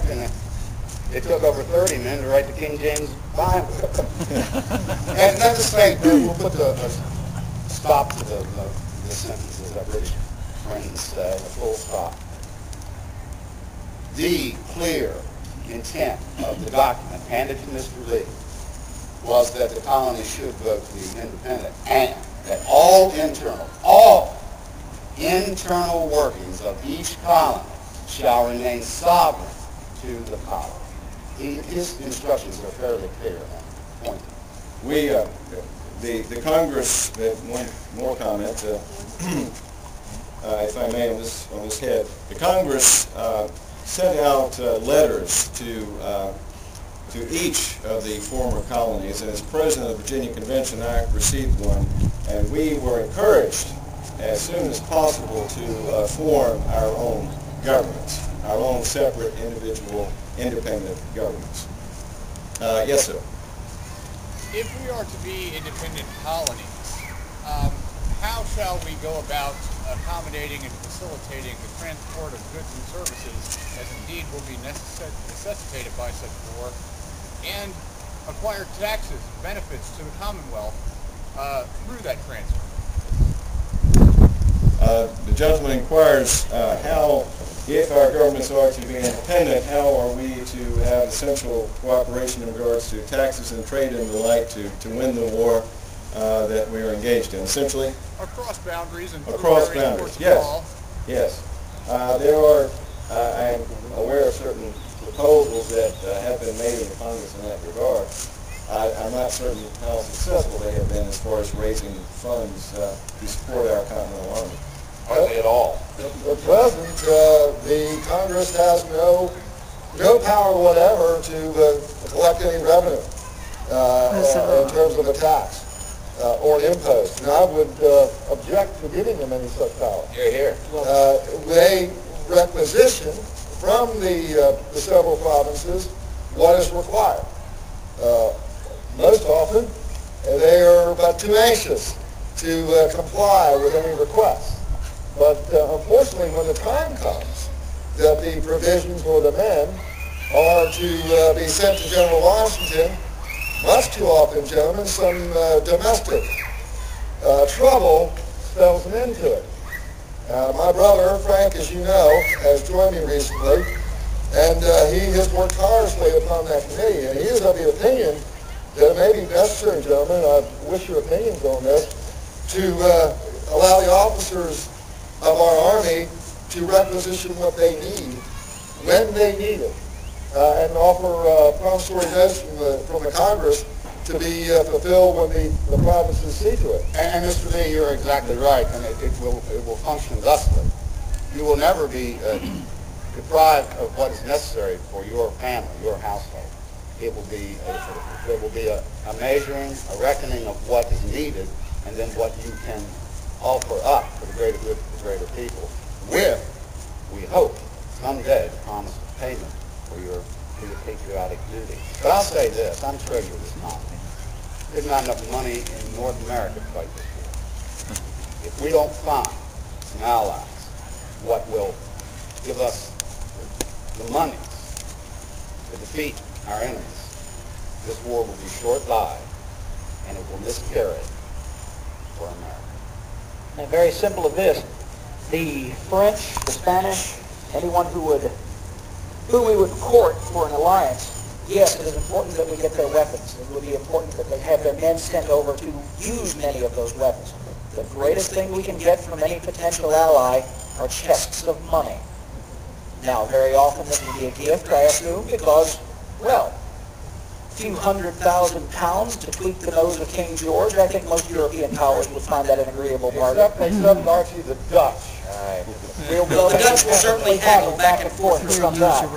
and it took over 30 men to write the King James Bible. And let us say, we'll put a stop to the sentence, as our British friends say, a full stop. The clear intent of the document handed to Mr. Lee was that the colony should vote to be independent, and that all internal workings of each colony shall remain sovereign to the colony. His instructions are fairly clear on that point. The Congress, one more comment, if I may, on this head. The Congress sent out letters to each of the former colonies, and as president of the Virginia Convention, I received one, and we were encouraged as soon as possible to form our own governments, our own separate, individual, independent governments. Yes, sir. If we are to be independent colonies, how shall we go about accommodating and facilitating the transport of goods and services, as indeed will be necessitated by such war, and acquire taxes and benefits to the Commonwealth through that transfer? The gentleman inquires how, if our governments are to be independent, how are we to have essential cooperation in regards to taxes and trade and the like to win the war that we are engaged in, essentially? Across boundaries and across boundaries, yes. Yes. There are, I am aware of certain proposals that have been made in the Congress in that regard. I'm not certain how successful they have been as far as raising funds to support our Continental Army. Hardly at all. At present, the Congress has no power whatever to collect any revenue in terms of a tax or impost. And I would object to giving them any such power. Hear, hear. They requisition from the several provinces what is required. Most often, they are but too anxious to comply with any requests. But unfortunately, when the time comes that the provisions for the men are to be sent to General Washington, much too often, gentlemen, some domestic trouble spells an end to it. My brother, Frank, as you know, has joined me recently, and he has worked tirelessly upon that committee, and he is of the opinion that it may be necessary, gentlemen, I wish your opinions on this, to allow the officers of our Army to requisition what they need when they need it, and offer promissory notes from the Congress to be fulfilled when the provinces see to it. And Mr. Lee, you're exactly right, and it will function thusly. You will never be deprived of what is necessary for your family, your household. It will be there will be a measuring, a reckoning of what is needed, and then what you can offer up for the greater good of the greater people, with, we hope, someday the promise of payment for your patriotic duty. But I'll say this, I'm treasurer of this colony. There's not enough money in North America to fight this war. If we don't find some allies, what will give us the money to defeat our enemies, this war will be short-lived, and it will miscarry for America. And very simple of this, the French, the Spanish, anyone who we would court for an alliance, yes, it is important that we get their weapons. It would be important that they have their men sent over to use many of those weapons. The greatest thing we can get from any potential ally are chests of money. Now, very often this would be a gift, I assume, because, well, a few £100,000 to tweak the nose of King George, I think most European powers would find that an agreeable bargain. Except Archie, the Dutch. The Dutch will certainly haggle back and forth for some time.